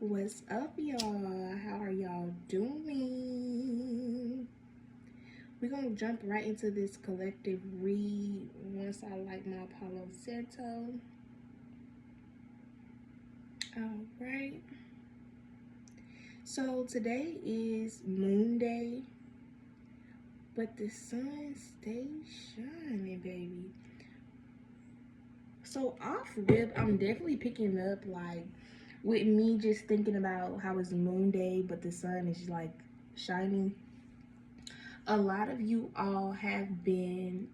What's up, y'all? How are y'all doing? We're gonna jump right into this collective read once I light my Palo Santo. All right. So today is Moon Day, but the sun stays shining, baby. So off rip, I'm definitely picking up like with me just thinking about how it's Moon Day, but the sun is like shining. A lot of you all have been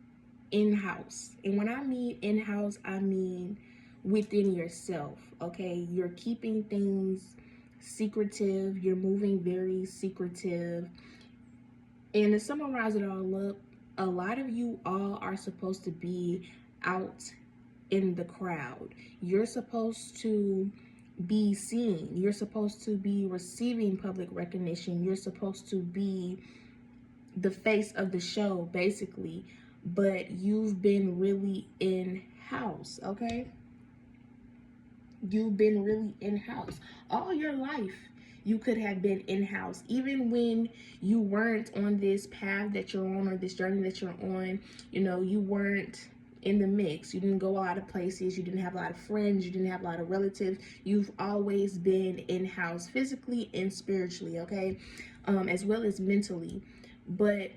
in-house, and when I mean in-house, I mean within yourself. Okay, you're keeping things secretive, you're moving very secretive. And to summarize it all up, a lot of you all are supposed to be out in the crowd. You're supposed to be seen, you're supposed to be receiving public recognition, you're supposed to be the face of the show, basically, but you've been really in house. Okay, you've been really in house all your life. You could have been in house even when you weren't on this path that you're on, or this journey that you're on. You know, you weren't in the mix, you didn't go a lot of places, you didn't have a lot of friends, you didn't have a lot of relatives. You've always been in house, physically and spiritually, okay, as well as mentally. But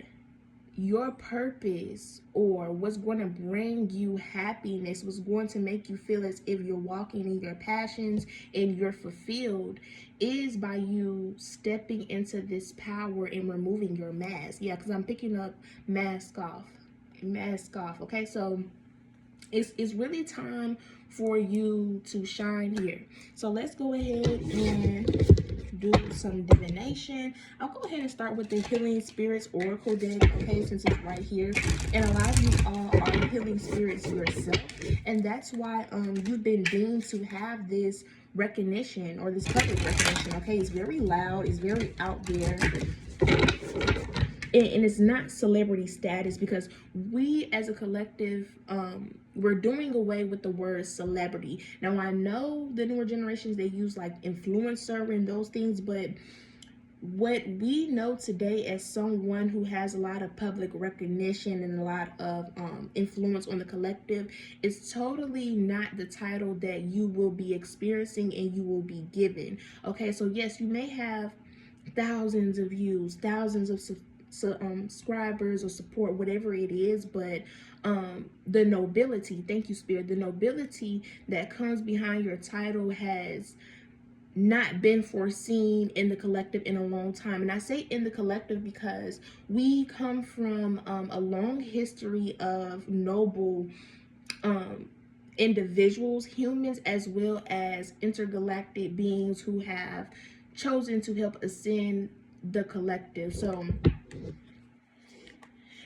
your purpose, or what's going to bring you happiness, what's going to make you feel as if you're walking in your passions and you're fulfilled, is by you stepping into this power and removing your mask. Yeah, because I'm picking up mask off, okay? So it's really time for you to shine here. So let's go ahead and do some divination. I'll go ahead and start with the Healing Spirits Oracle deck, okay, since it's right here. And a lot of you all are healing spirits yourself, and that's why you've been deemed to have this recognition, or this public recognition. Okay, it's very loud, it's very out there, and it's not celebrity status, because we as a collective, we're doing away with the word celebrity. Now I know the newer generations, they use like influencer and those things, but what we know today as someone who has a lot of public recognition and a lot of influence on the collective is totally not the title that you will be experiencing and you will be given. Okay, so yes, you may have thousands of views, thousands of subscribers or support, whatever it is, but the nobility, thank you Spirit, the nobility that comes behind your title has not been foreseen in the collective in a long time. And I say in the collective because we come from a long history of noble individuals, humans, as well as intergalactic beings who have chosen to help ascend the collective. So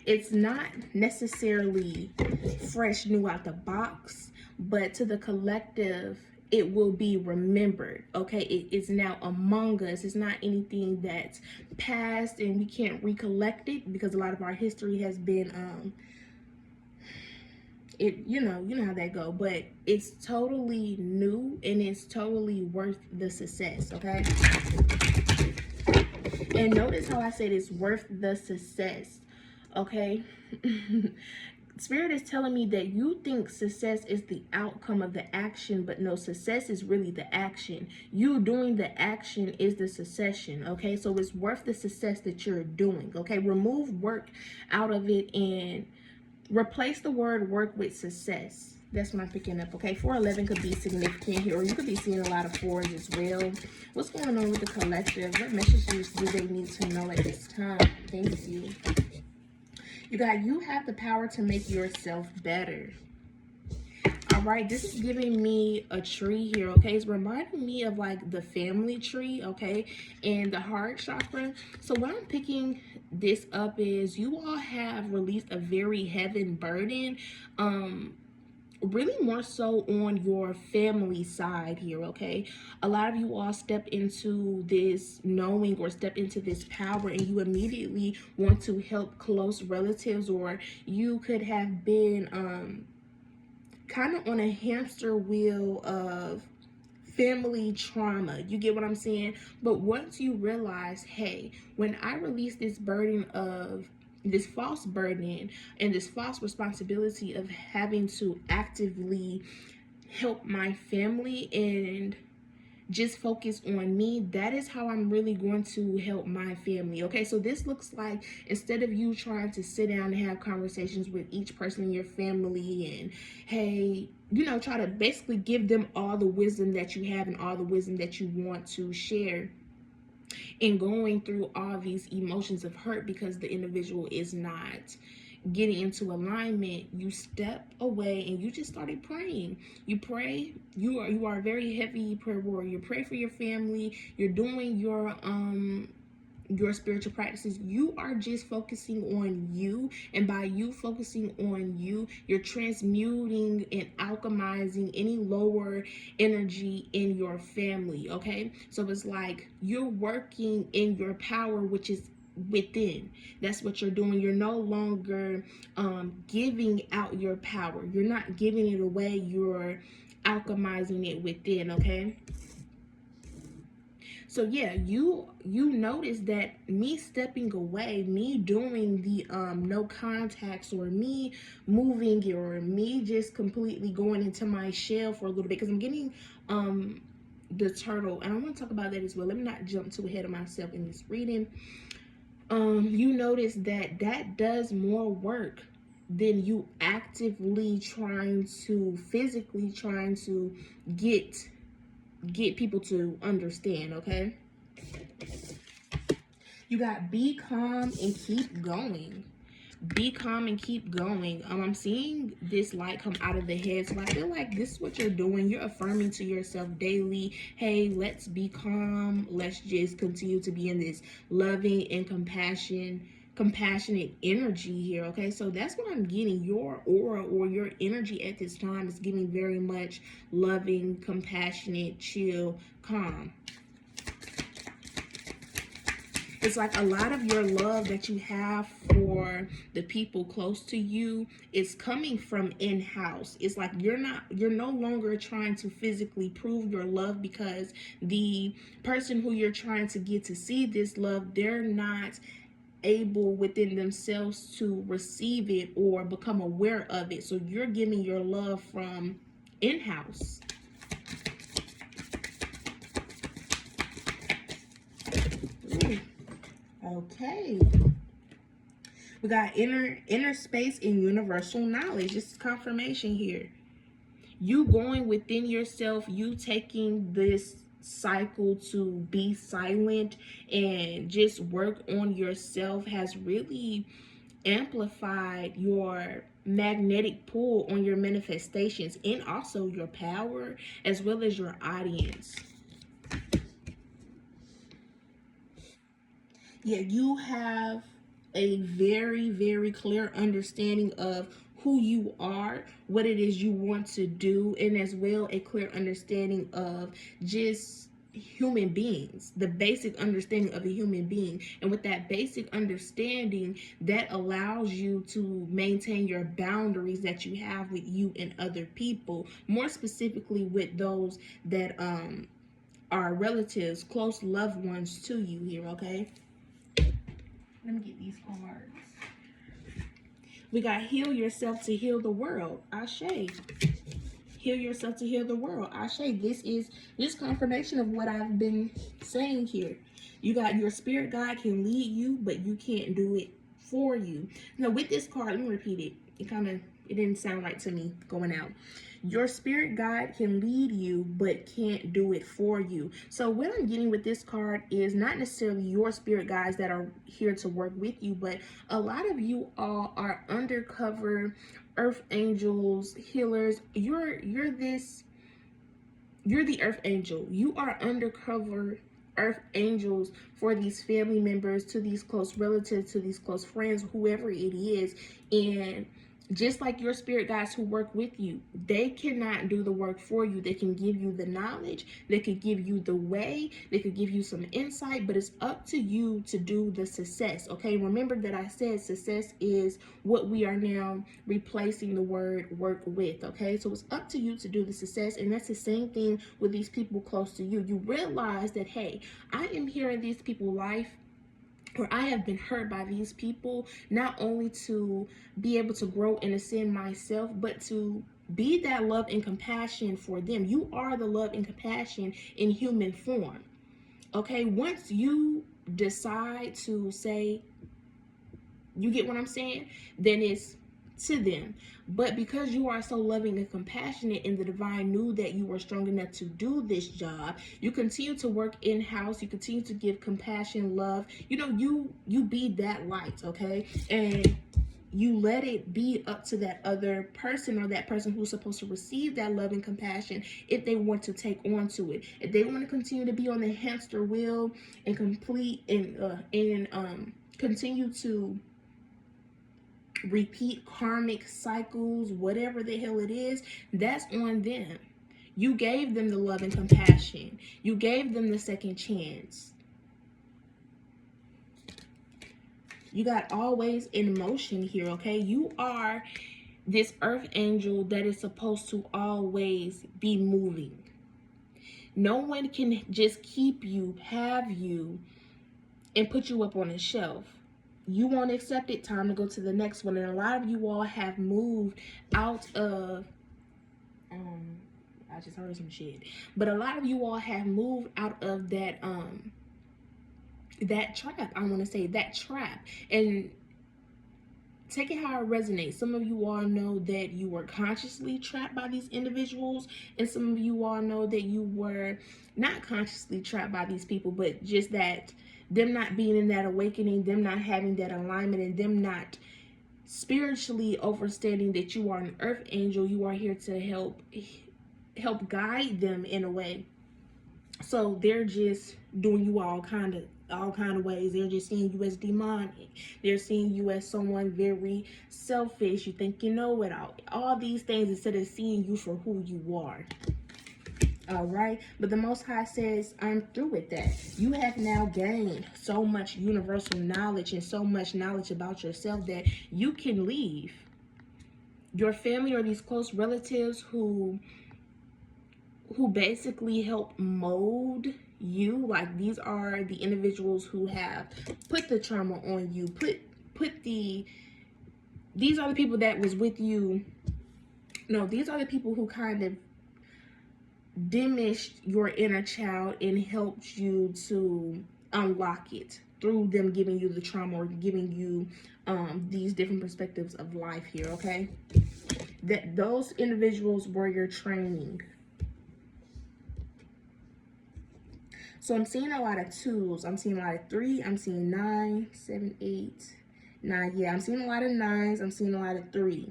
it's not necessarily fresh, new out the box, but to the collective, it will be remembered. Okay, it is now among us. It's not anything that's past and we can't recollect it, because a lot of our history has been you know how that go. But it's totally new and it's totally worth the success. Okay, and notice how I said it's worth the success. Okay. Spirit is telling me that you think success is the outcome of the action, but no, success is really the action. You doing the action is the succession. Okay, so it's worth the success that you're doing. Okay, remove work out of it and replace the word work with success. That's what I'm picking up. Okay, 411 could be significant here, or you could be seeing a lot of fours as well. What's going on with the collective? What messages do they need to know at this time? Thank you. You have the power to make yourself better. All right, this is giving me a tree here. Okay, it's reminding me of like the family tree. Okay, and the heart chakra. So what I'm picking this up is you all have released a very heavy burden, really more so on your family side here. Okay, a lot of you all step into this knowing, or step into this power, and you immediately want to help close relatives, or you could have been kind of on a hamster wheel of family trauma. You get what I'm saying? But once you realize, hey, when I release this burden of this false burden and this false responsibility of having to actively help my family and just focus on me, that is how I'm really going to help my family. Okay, so this looks like, instead of you trying to sit down and have conversations with each person in your family and, hey, you know, try to basically give them all the wisdom that you have and all the wisdom that you want to share, and going through all these emotions of hurt because the individual is not getting into alignment, you step away and you just started praying. You pray. You are a very heavy prayer warrior. You pray for your family. You're doing your spiritual practices. You are just focusing on you, and by you focusing on you, you're transmuting and alchemizing any lower energy in your family. Okay, so it's like you're working in your power, which is within. That's what you're doing. You're no longer giving out your power. You're not giving it away. You're alchemizing it within. Okay, so yeah, you notice that me stepping away, me doing the no contacts, or me moving, or me just completely going into my shell for a little bit, because I'm getting the turtle, and I want to talk about that as well. Let me not jump too ahead of myself in this reading. You notice that that does more work than you actively physically trying to get people to understand. Okay, you got be calm and keep going. Be calm and keep going. I'm seeing this light come out of the head, so I feel like this is what you're doing. You're affirming to yourself daily, hey, let's be calm. Let's just continue to be in this loving and compassionate energy here. Okay, so that's what I'm getting. Your aura or your energy at this time is giving very much loving, compassionate, chill, calm. It's like a lot of your love that you have for the people close to you is coming from in-house. It's like you're no longer trying to physically prove your love, because the person who you're trying to get to see this love, they're not able within themselves to receive it or become aware of it. So you're giving your love from in-house. Ooh. Okay, we got inner space and universal knowledge. This is confirmation here. You going within yourself, you taking this cycle to be silent and just work on yourself has really amplified your magnetic pull on your manifestations, and also your power as well as your audience. Yeah, you have a very, very clear understanding of who you are, what it is you want to do, and as well a clear understanding of just human beings, the basic understanding of a human being. And with that basic understanding, that allows you to maintain your boundaries that you have with you and other people, more specifically with those that are relatives, close loved ones to you here. Okay, let me get these cards. We got heal yourself to heal the world. Ashe. Heal yourself to heal the world. Ashe. This is just confirmation of what I've been saying here. You got your spirit guide can lead you, but you can't do it for you. Now with this card, let me repeat it. It didn't sound right to me going out. Your spirit guide can lead you, but can't do it for you. So what I'm getting with this card is not necessarily your spirit guides that are here to work with you, but a lot of you all are undercover earth angels, healers. You're the earth angel. You are undercover earth angels for these family members, to these close relatives, to these close friends, whoever it is. And Just like your spirit guides who work with you, they cannot do the work for you. They can give you the knowledge, they could give you the way, they could give you some insight, but it's up to you to do the success. Okay, remember that I said success is what we are now replacing the word work with. Okay, so it's up to you to do the success, and that's the same thing with these people close to you. You realize that, hey, I am here in these people's life, or I have been hurt by these people, not only to be able to grow and ascend myself, but to be that love and compassion for them. You are the love and compassion in human form. Okay, once you decide to say, you get what I'm saying, then it's to them. But because you are so loving and compassionate, and the divine knew that you were strong enough to do this job, you continue to work in-house, you continue to give compassion, love. You know, you be that light, okay? And you let it be up to that other person, or that person who's supposed to receive that love and compassion, if they want to take on to it. If they want to continue to be on the hamster wheel and continue to repeat karmic cycles, whatever the hell it is, that's on them. You gave them the love and compassion. You gave them the second chance. You got always in motion here, okay? You are this earth angel that is supposed to always be moving. No one can just keep you, have you, and put you up on a shelf. You won't accept it, time to go to the next one. And a lot of you all have moved out of I just heard some shit, but a lot of you all have moved out of that that trap. I want to say that trap, and take it how it resonates. Some of you all know that you were consciously trapped by these individuals, and some of you all know that you were not consciously trapped by these people, but just that them not being in that awakening, them not having that alignment, and them not spiritually understanding that you are an earth angel. You are here to help guide them in a way. So they're just doing you all kind of ways. They're just seeing you as demonic. They're seeing you as someone very selfish. You think you know it all these things, instead of seeing you for who you are. All right, but the Most High says, I'm through with that. You have now gained so much universal knowledge and so much knowledge about yourself that you can leave your family or these close relatives who basically help mold you. Like, these are the individuals who have put the trauma on you, these are the people that was with you. No, these are the people who kind of diminished your inner child and helped you to unlock it through them giving you the trauma, or giving you these different perspectives of life here, okay? That those individuals were your training. So I'm seeing a lot of 2s. I'm seeing a lot of 3. I'm seeing 9, 7, 8, 9. Yeah, I'm seeing a lot of 9s. I'm seeing a lot of 3.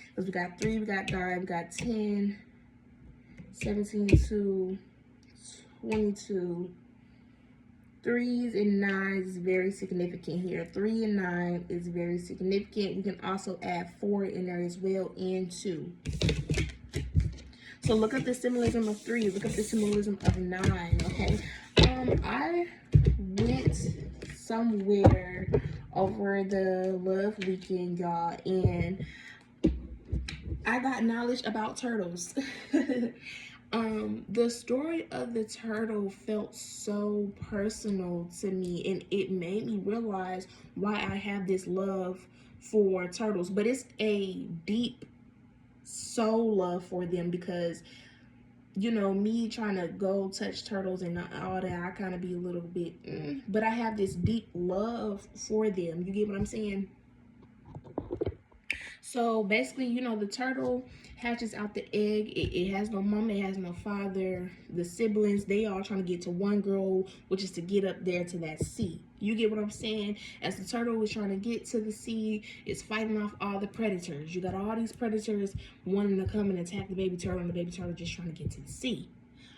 Because we got 3, we got 9, we got 10, 17, 2, 22. 3s and 9s is very significant here. 3 and 9 is very significant. You can also add 4 in there as well, and 2. So look up the symbolism of 3. Look up the symbolism of 9, okay? I went somewhere over the love weekend, y'all, and I got knowledge about turtles. The story of the turtle felt so personal to me, and it made me realize why I have this love for turtles. But it's a deep soul love for them, because, you know, me trying to go touch turtles and all that, I kind of be a little bit, but I have this deep love for them. You get what I'm saying? So basically, you know, the turtle hatches out the egg. It has no mama, it has no father. The siblings, they all trying to get to one goal, which is to get up there to that sea. You get what I'm saying? As the turtle is trying to get to the sea, it's fighting off all the predators. You got all these predators wanting to come and attack the baby turtle, and the baby turtle just trying to get to the sea.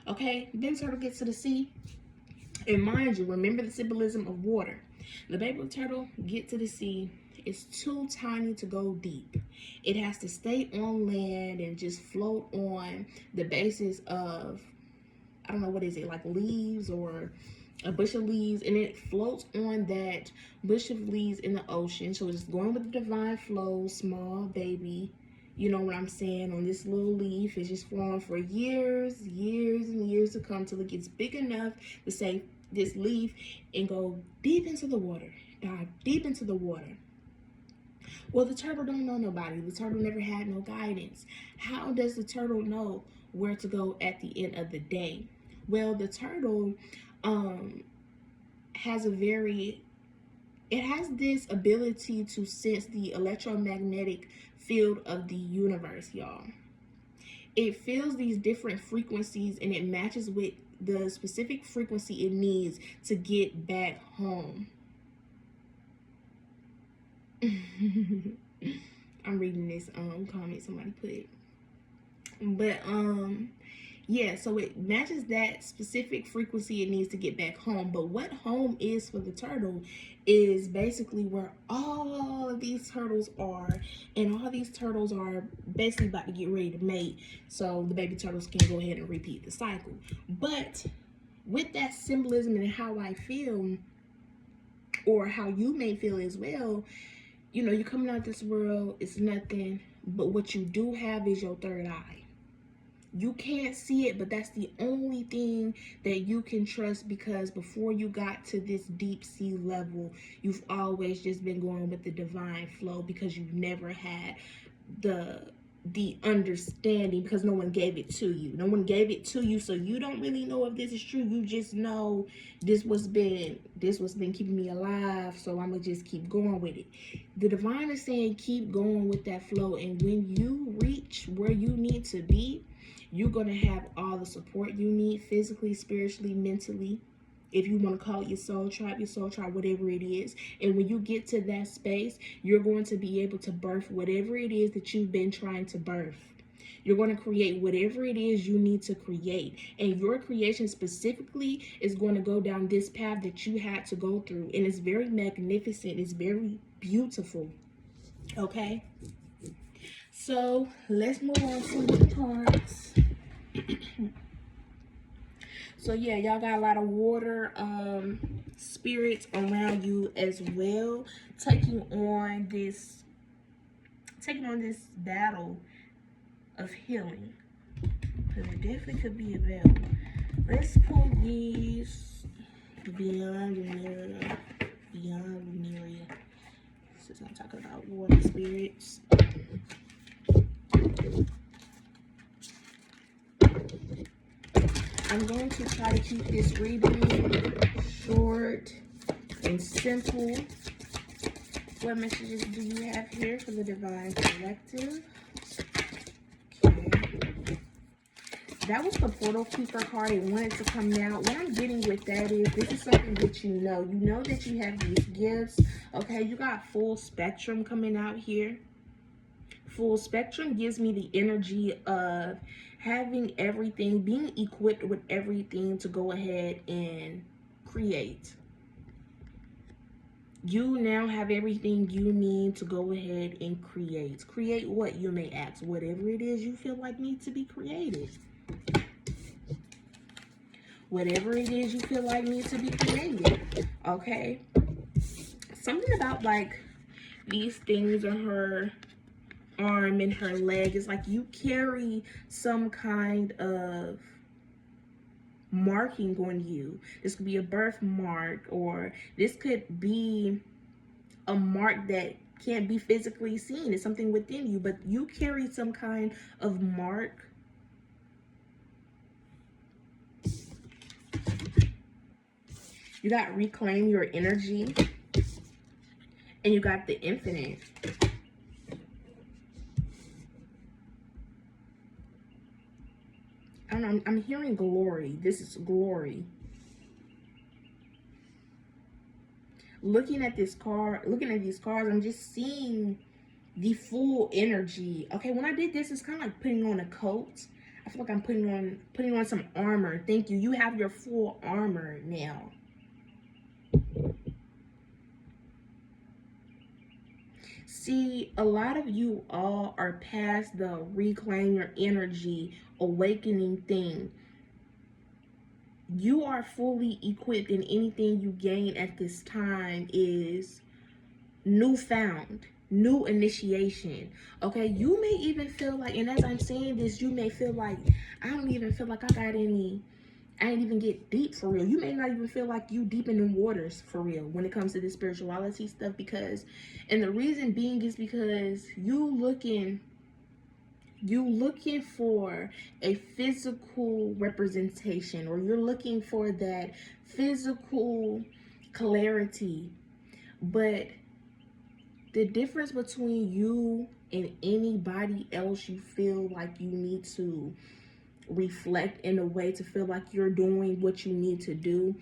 Okay, then the turtle gets to the sea. And mind you, remember the symbolism of water. The baby turtle get to the sea. is too tiny to go deep. It has to stay on land and just float on the basis of, I don't know, what is it, like leaves or a bush of leaves, and it floats on that bush of leaves in the ocean. So it's going with the divine flow, small baby, you know what I'm saying, on this little leaf. It's just flowing for years, years and years to come, till it gets big enough to say this leaf and go deep into the water, dive deep into the water. Well, the turtle don't know nobody. The turtle never had no guidance. How does the turtle know where to go at the end of the day? Well, the turtle has this ability to sense the electromagnetic field of the universe, y'all. It feels these different frequencies and it matches with the specific frequency it needs to get back home. I'm reading this comment somebody put. But yeah, so it matches that specific frequency it needs to get back home. But what home is for the turtle is basically where all of these turtles are, and all these turtles are basically about to get ready to mate, so the baby turtles can go ahead and repeat the cycle. But with that symbolism and how I feel, or how you may feel as well, you know, you're coming out this world, it's nothing, but what you do have is your third eye. You can't see it, but that's the only thing that you can trust, because before you got to this deep sea level, you've always just been going with the divine flow, because you've never had the understanding, because no one gave it to you. No one gave it to you, so you don't really know if this is true. You just know this what's been keeping me alive, so I'm gonna just keep going with it. The divine is saying keep going with that flow, and when you reach where you need to be, you're gonna have all the support you need, physically, spiritually, mentally. If you want to call it your soul tribe, whatever it is. And when you get to that space, you're going to be able to birth whatever it is that you've been trying to birth. You're going to create whatever it is you need to create. And your creation specifically is going to go down this path that you had to go through. And it's very magnificent. It's very beautiful. Okay? So let's move on to the cards. So yeah, y'all got a lot of water spirits around you as well, taking on this battle of healing. Because it definitely could be a battle. Let's pull these beyond Veneria. This is not talking about water spirits. I'm going to try to keep this reading short and simple. What messages do you have here for the Divine Collective? Okay. That was the Portal Keeper card. It wanted to come out. What I'm getting with that is this is something that you know. You know that you have these gifts. Okay, you got full spectrum coming out here. Full spectrum gives me the energy of having everything, being equipped with everything to go ahead and create. You now have everything you need to go ahead and create. Create what, you may ask? Whatever it is you feel like needs to be created. Whatever it is you feel like needs to be created. Okay? Something about like these things on her arm and her leg is like you carry some kind of marking on you. This could be a birthmark, or this could be a mark that can't be physically seen. It's something within you, but you carry some kind of mark. You got reclaim your energy, and you got the infinite. I don't know, I'm hearing glory. This is glory. Looking at this card, looking at these cards, I'm just seeing the full energy. Okay, when I did this, it's kind of like putting on a coat. I feel like I'm putting on some armor. Thank you. You have your full armor now. See, a lot of you all are past the reclaim your energy, awakening thing. You are fully equipped, and anything you gain at this time is newfound, new initiation. Okay, you may even feel like, and as I'm saying this, you may feel like, I don't even feel like I ain't even get deep for real. You may not even feel like you deep in them waters for real when it comes to this spirituality stuff, because, and the reason being is because you looking for a physical representation, or you're looking for that physical clarity. But the difference between you and anybody else you feel like you need to reflect in a way to feel like you're doing what you need to do,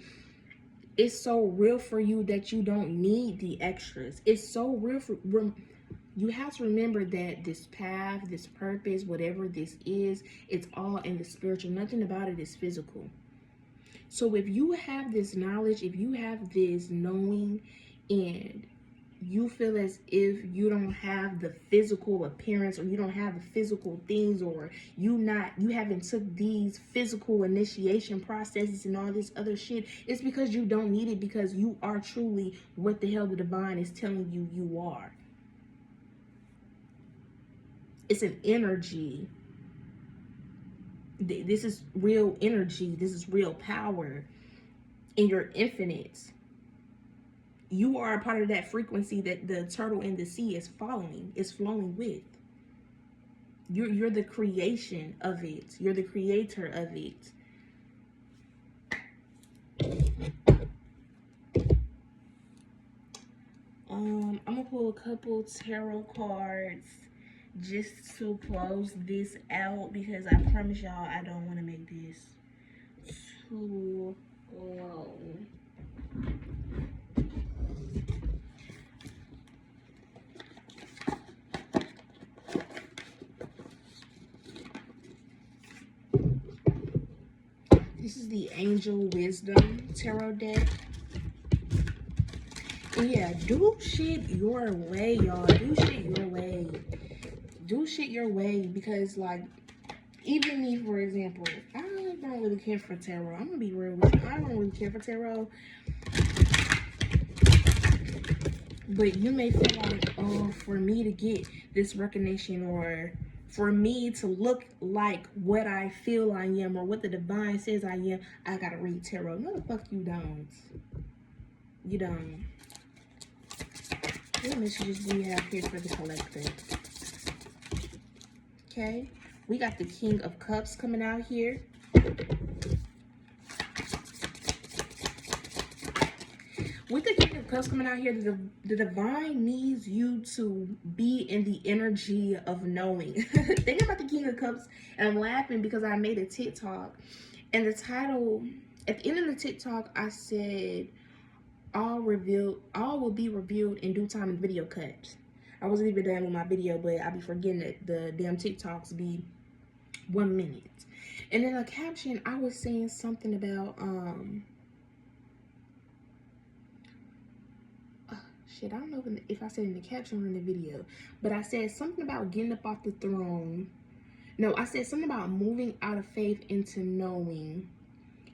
it's so real for you that you don't need the extras. It's so real for you. Have to remember that this path, this purpose, whatever this is, it's all in the spiritual. Nothing about it is physical. So if you have this knowledge, if you have this knowing, and you feel as if you don't have the physical appearance, or you don't have the physical things, or you haven't took these physical initiation processes and all this other shit, it's because you don't need it, because you are truly what the hell the divine is telling you you are. It's an energy. This is real energy. This is real power, and you're infinite. You are a part of that frequency that the turtle in the sea is flowing with. You're the creation of it. You're the creator of it. I'm gonna pull a couple tarot cards just to close this out, because I promise y'all I don't want to make this too long. This is the Angel Wisdom Tarot deck. And yeah, do shit your way, y'all. Do shit your way. Do shit your way, because, like, even me, for example, I don't really care for tarot. I'm gonna be real with you. I don't really care for tarot. But you may feel like, oh, for me to get this recognition, or for me to look like what I feel I am, or what the divine says I am, I gotta read tarot. No, the fuck you don't. You don't. What messages do we have here for the collective? Okay, we got the King of Cups coming out here. With the King of Cups coming out here, the divine needs you to be in the energy of knowing. Think about the King of Cups, and I'm laughing because I made a TikTok, and the title, at the end of the TikTok, I said, all will be revealed in due time in video cuts. I wasn't even done with my video, but I be forgetting that the damn TikToks be 1 minute. And in a caption, I was saying something about shit, I don't know if I said in the caption or in the video, but I said something about getting up off the throne. No, I said something about moving out of faith into knowing,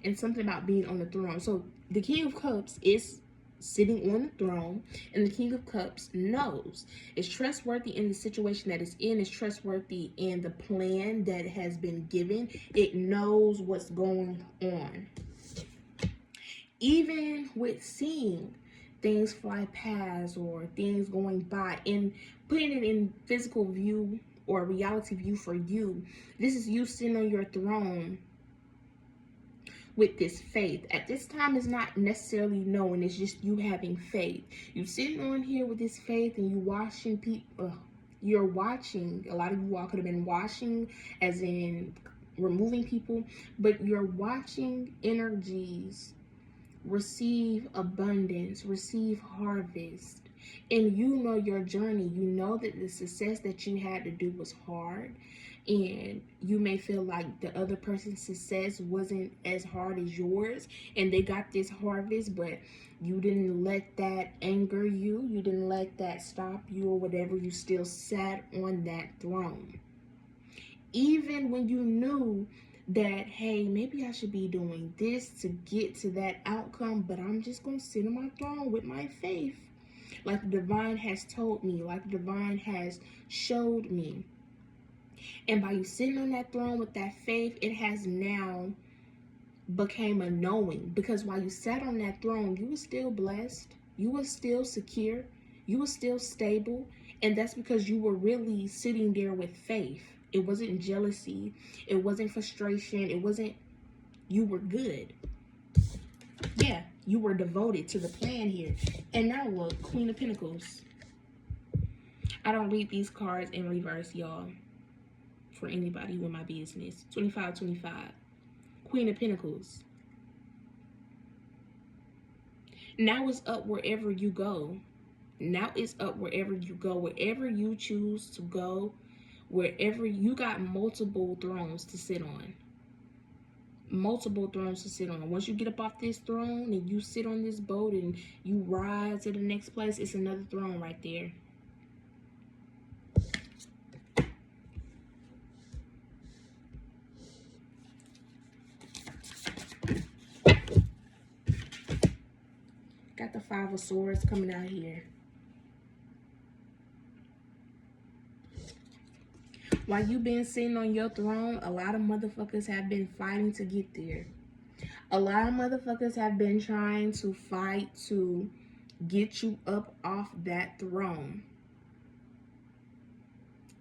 and something about being on the throne. So the King of Cups is sitting on the throne, and the King of Cups knows. It's trustworthy in the situation that it's in. It's trustworthy in the plan that has been given. It knows what's going on. Even with seeing things fly past, or things going by, and putting it in physical view or reality view for you, this is you sitting on your throne with this faith. At this time, it's not necessarily knowing, it's just you having faith. You sitting on here with this faith, and you watching people. You're watching, a lot of you all could have been watching as in removing people, but you're watching energies receive abundance, receive harvest. And you know your journey. You know that the success that you had to do was hard. and you may feel like the other person's success wasn't as hard as yours, and they got this harvest, but you didn't let that anger you, you didn't let that stop you or whatever. You still sat on that throne even when you knew that, hey, maybe I should be doing this to get to that outcome, but I'm just gonna sit on my throne with my faith, like the divine has told me, like the divine has showed me. And by you sitting on that throne with that faith, it has now became a knowing, because while you sat on that throne, you were still blessed, you were still secure, you were still stable, and that's because you were really sitting there with faith. It wasn't jealousy, it wasn't frustration, it wasn't, you were good. Yeah, you were devoted to the plan here. And now look, Queen of Pentacles. I don't read these cards in reverse, y'all, for anybody who in my business. 2525. Queen of Pentacles. Now it's up wherever you go. Now it's up wherever you go. Wherever you choose to go. Wherever you got multiple thrones to sit on. Multiple thrones to sit on. Once you get up off this throne and you sit on this boat and you rise to the next place, it's another throne right there. Got the Five of Swords coming out here. While you've been sitting on your throne, a lot of motherfuckers have been fighting to get there. A lot of motherfuckers have been trying to fight to get you up off that throne.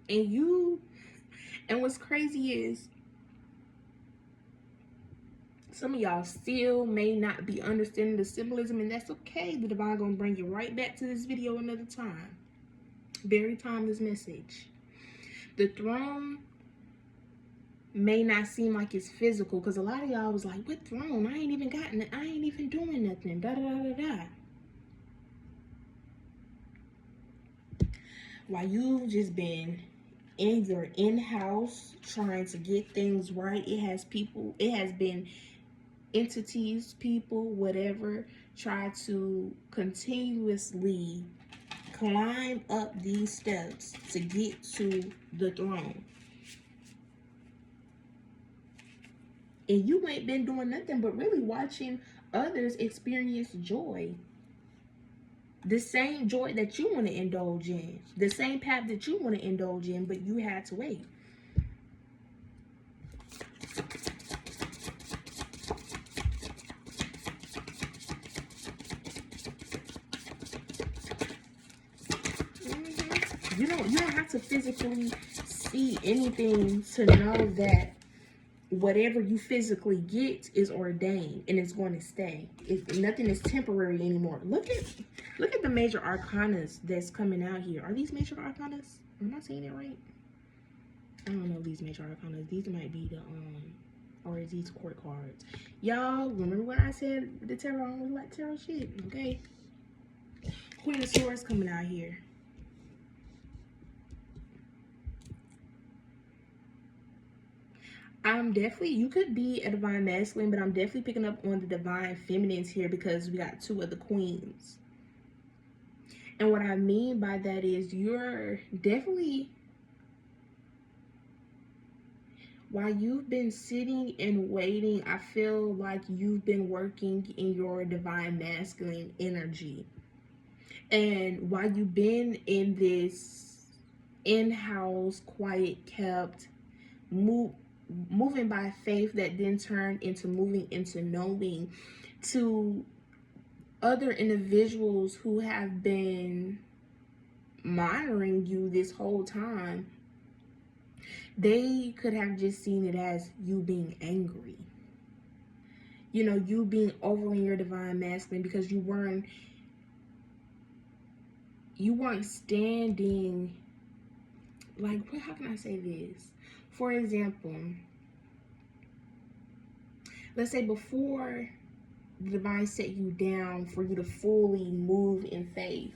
And what's crazy is, some of y'all still may not be understanding the symbolism, and that's okay. The divine gonna bring you right back to this video another time. Very timeless message. The throne may not seem like it's physical, because a lot of y'all was like, what throne? I ain't even doing nothing. Da da da da da. While you've just been in your in-house trying to get things right, it has been entities, people, whatever, try to continuously climb up these steps to get to the throne. And you ain't been doing nothing but really watching others experience joy. The same joy that you want to indulge in. The same path that you want to indulge in, but you had to wait. You don't have to physically see anything to know that whatever you physically get is ordained and it's going to stay. Nothing is temporary anymore. Look at the major arcanas that's coming out here. Are these major arcanas? Am I saying it right? I don't know these major arcanas. These might be the or is these court cards? Y'all remember when I said the tarot? I only like tarot shit, okay? Queen of Swords coming out here. You could be a divine masculine, but I'm definitely picking up on the divine feminines here, because we got two of the queens. And what I mean by that is, you're definitely, while you've been sitting and waiting, I feel like you've been working in your divine masculine energy. And while you've been in this in-house, quiet, kept, moving by faith that then turned into moving into knowing, to other individuals who have been monitoring you this whole time, they could have just seen it as you being angry. You know, you being over in your divine masculine, because you weren't standing, like, how can I say this? For example, let's say before the divine set you down for you to fully move in faith,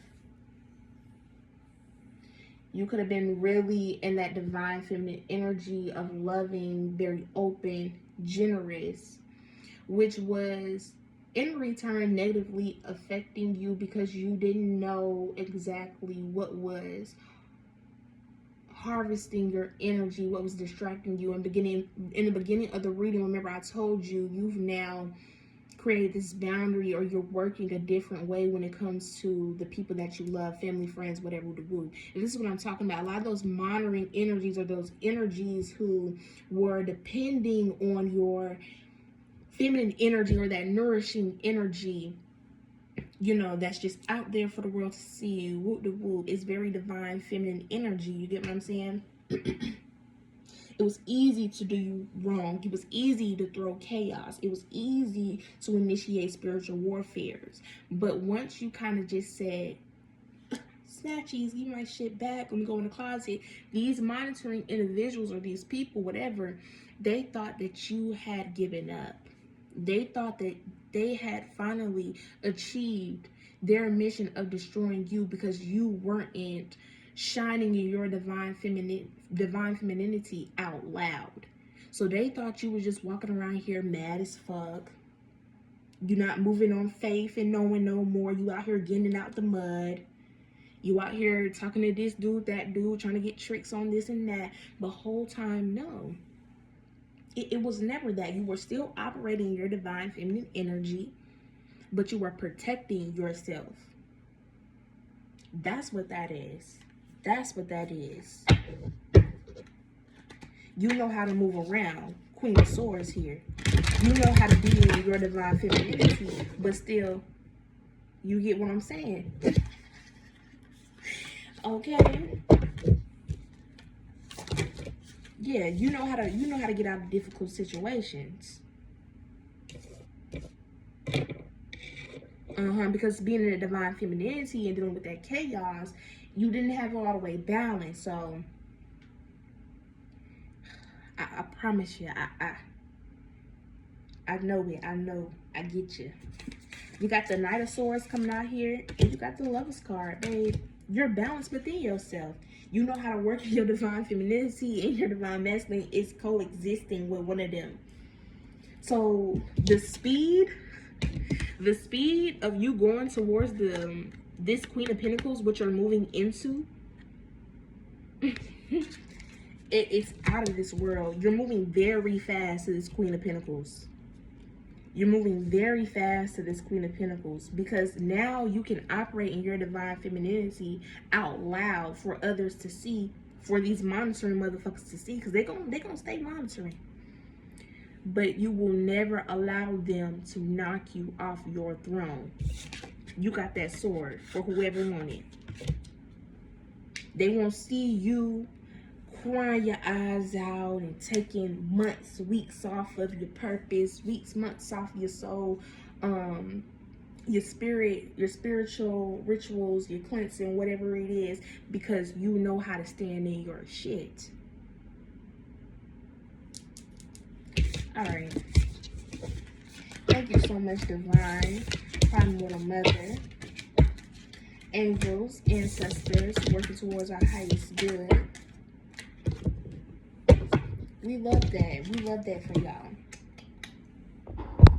You could have been really in that divine feminine energy of loving, very open, generous, which was in return negatively affecting you because you didn't know exactly what was harvesting your energy, what was distracting you. In the beginning of the reading, remember I told you you've now created this boundary, or you're working a different way when it comes to the people that you love, family, friends, whatever. And this is what I'm talking about. A lot of those monitoring energies, or those energies who were depending on your feminine energy, or that nourishing energy, you know, that's just out there for the world to see. Whoop de whoop. It's very divine feminine energy. You get what I'm saying? It was easy to do you wrong. It was easy to throw chaos. It was easy to initiate spiritual warfares. But once you kind of just said, snatchies, give my shit back, let me go in the closet, these monitoring individuals, or these people, whatever, they thought that you had given up. They thought that they had finally achieved their mission of destroying you because you weren't shining in your divine femininity out loud. So they thought you were just walking around here mad as fuck. You're not moving on faith and knowing no more. You out here getting out the mud. You out here talking to this dude, that dude, trying to get tricks on this and that. The whole time, no. It was never that. You were still operating your divine feminine energy, but you were protecting yourself. That's what that is. That's what that is. You know how to move around. Queen of Swords here. You know how to be in your divine femininity, but still, you get what I'm saying. Okay. Yeah, you know how to get out of difficult situations. Because being in a divine femininity and dealing with that chaos, you didn't have it all the way balanced. So I promise you, I know it. I get you. You got the Knight of Swords coming out here, and you got the Lover's card, babe. You're balanced within yourself. You know how to work in your divine femininity, and your divine masculine is coexisting with one of them. So the speed of you going towards this Queen of Pentacles, which you're moving into, it's out of this world. You're moving very fast to this Queen of Pentacles. You're moving very fast to this Queen of Pentacles, because now you can operate in your divine femininity out loud for others to see, for these monitoring motherfuckers to see, because they're gonna stay monitoring. But you will never allow them to knock you off your throne. You got that sword for whoever wanted. They won't see you crying your eyes out and taking months, weeks off of your purpose, months off your soul, your spirit, your spiritual rituals, your cleansing, whatever it is, because you know how to stand in your shit. All right. Thank you so much, Divine, Primordial Mother, angels, ancestors, working towards our highest good. We love that. We love that for y'all.